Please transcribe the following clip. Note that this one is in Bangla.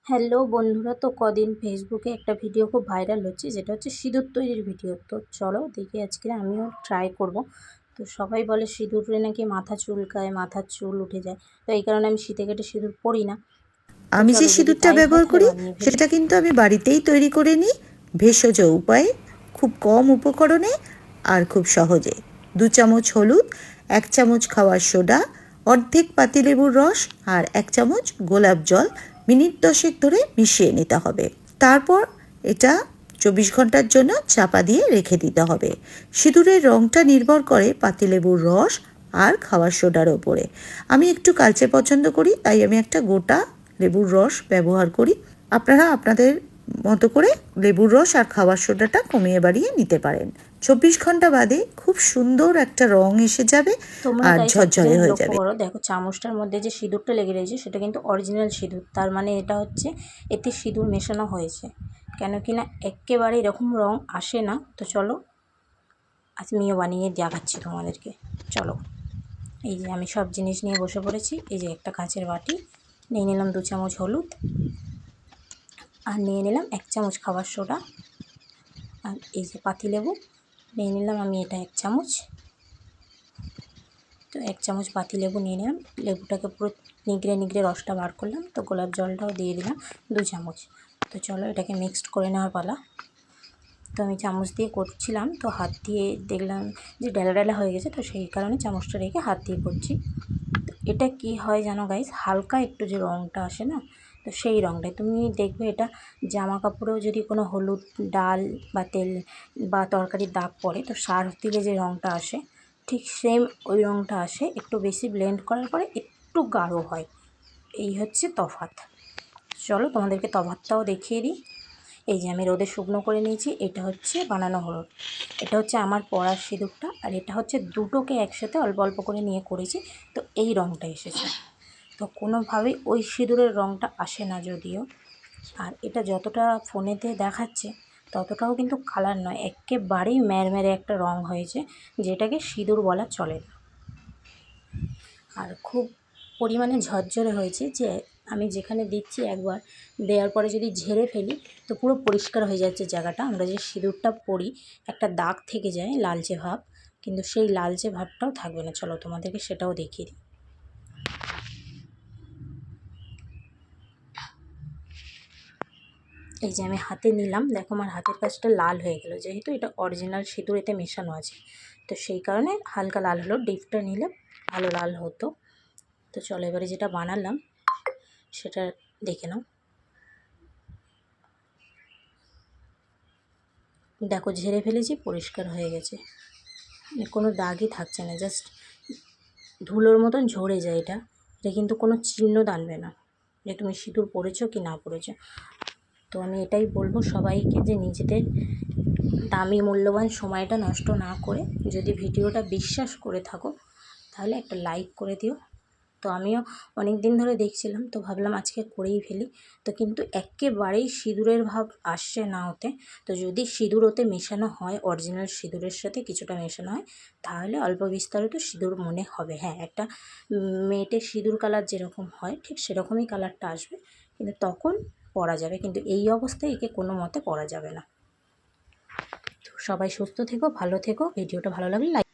হ্যালো বন্ধুরা, তো কদিন ফেসবুকে একটা ভিডিও খুব ভাইরাল হচ্ছে, যেটা হচ্ছে সিঁদুর তৈরির ভিডিও। তো চলো দেখি আজকে আমিও ট্রাই করব। তো সবাই বলে সিঁদুরে নাকি মাথা চুলকায়, মাথার চুল উঠে যায়। তো এই কারণে আমি শীতে কেটে সিঁদুর পরি না। তো আমি যে চলো যদি সিঁদুরটা তাই হয় ব্যবহার তাহলে করি বানিয়ে ফেলি। সেটা কিন্তু আমি বাড়িতেই তৈরি করে নিই, ভেষজ উপায়ে, খুব কম উপকরণে আর খুব সহজে। 2 চামচ হলুদ, 1 চামচ খাওয়ার সোডা, অর্ধেক পাতিলেবুর রস আর 1 চামচ গোলাপ জল মিনিট 10 ধরে মিশিয়ে নিতে হবে। তারপর এটা 24 ঘন্টার জন্য চাপা দিয়ে রেখে দিতে হবে। সিঁদুরের রঙটা নির্ভর করে পাতিলেবুর রস আর খাওয়ার সোডার ওপরে। আমি একটু কালচে পছন্দ করি, তাই আমি একটা গোটা লেবুর রস ব্যবহার করি। আপনারা আপনাদের মতো করে লেবুর রস আর খাওয়ার সোডাটা কমিয়ে বাড়িয়ে নিতে পারেন। 24 ঘন্টা বাদে খুব সুন্দর একটা রং এসে যাবে তোমরা আর গাইস একটা ঝরঝরে জিনিস হয়ে লক্ষ্য যাবে। করো, দেখো চামচটার মধ্যে যে সিঁদুরটা লেগে রয়েছে সেটা কিন্তু অরিজিনাল সিঁদুর। তার মানে এটা হচ্ছে এতে সিঁদুর মেশানো হয়েছে। কেন কি না একেবারে এরকম রং আসে না। তো চলো আমিও বানিয়ে দেখাচ্ছি তোমাদেরকে। চলো, এই যে আমি সব জিনিস নিয়ে বসে পড়েছি। এই যে একটা কাঁচের বাটি নিয়ে নিলাম, 2 চামচ হলুদ, আর নিয়ে নিলাম 1 চামচ খাবার সোডা, আর এই যে পাতিলেবু নিয়ে নিলাম আমি, এটা 1 চামচ। তো 1 চামচ পাতিলেবু নিয়ে নিলাম, লেবুটাকে পুরো নিগড়ে নিগড়ে রসটা বার করলাম। তো গোলাপ জলটাও দিয়ে দিলাম 2 চামচ। তো চলো এটাকে মিক্সড করে নেওয়ার পালা। তো আমি চামচ দিয়ে করছিলাম, তো হাত দিয়ে দেখলাম যে ডেলা ডেলা হয়ে গেছে, তো সেই কারণে চামচটা রেখে হাত দিয়ে করছি। এটা কি হয় জানো গাইস, হালকা একটু যে রঙটা আসে না, তো সেই রঙটাই তুমি দেখবে। এটা জামা কাপড়েও যদি কোনো হলুদ, ডাল বা তেল বা তরকারির দাগ পড়ে, তো সার্ফ দিলে যে রঙটা আসে ঠিক সেম ওই রঙটা আসে। একটু বেশি ব্লেন্ড করার পরে একটু গাঢ় হয়। এই হচ্ছে তফাৎ। চলো তোমাদেরকে তফাৎটাও দেখিয়ে দিই। এই যে আমি রোদে শুকনো করে নিয়েছি, এটা হচ্ছে বানানো হলুদ, এটা হচ্ছে আমার পরার সিঁদুরটা, আর এটা হচ্ছে দুটোকে একসাথে অল্প অল্প করে নিয়ে করেছি। তো এই রঙটা এসেছে। তো কোনোভাবেই ওই সিঁদুরের রঙটা আসে না যদিও। আর এটা যতটা ফোনেতে দেখাচ্ছে ততটাও কিন্তু কালার নয়, একেবারেই ম্যারম্যারে একটা রঙ হয়েছে, যেটাকে সিঁদুর বলা চলে না। আর খুব পরিমাণে ঝরঝরে হয়েছে, যে আমি যেখানে দিচ্ছি একবার দেওয়ার পরে যদি ঝেড়ে ফেলি তো পুরো পরিষ্কার হয়ে যাচ্ছে জায়গাটা। আমরা যে সিঁদুরটা পরি একটা দাগ থেকে যায় লালচে ভাব, কিন্তু সেই লালচে ভাবটাও থাকবে না। চলো তোমাদেরকে সেটাও দেখিয়ে দিই। এই যে আমি হাতে নিলাম, দেখো আমার হাতের কাছটা লাল হয়ে গেল, যেহেতু এটা অরিজিনাল সিঁদুর এতে মেশানো আছে, তো সেই কারণে হালকা লাল হলো। ডিপটা নিলে ভালো লাল হতো। তো চলো এবারে যেটা বানালাম সেটা দেখে নাও। দেখো ঝেড়ে ফেলেছি, পরিষ্কার হয়ে গেছে, কোনো দাগই থাকছে না, জাস্ট ধুলোর মতন ঝরে যায়। এটা এটা কিন্তু কোনো চিহ্ন টানবে না যে তুমি সিঁদুর পরেছো কি না পরেছো। তো আমি এটাই বলবো সবাইকে, যে নিজেদের দামি মূল্যবান সময়টা নষ্ট না করে যদি ভিডিওটা বিশ্বাস করে থাকো তাহলে একটা লাইক করে দিও। তো আমিও অনেক দিন ধরে দেখছিলাম, তো ভাবলাম আজকে করেই ফেলি। তো কিন্তু একেবারেই সিঁদুরের ভাব আসছে না ওতে। তো যদি সিঁদুর ওতে মেশানো হয়, অরিজিনাল সিঁদুরের সাথে কিছুটা মেশানো হয়, তাহলে অল্প বিস্তারিত সিঁদুর মনে হবে। হ্যাঁ, একটা মেয়েটে সিঁদুর কালার যেরকম হয় ঠিক সেরকমই কালারটা আসবে, কিন্তু তখন পরা যাবে। কিন্তু এই অবস্থায় একে কোনো মতে পরা যাবে না। তো সবাই সুস্থ থেকো, ভালো থেকো। ভিডিওটা ভালো লাগলে লাইক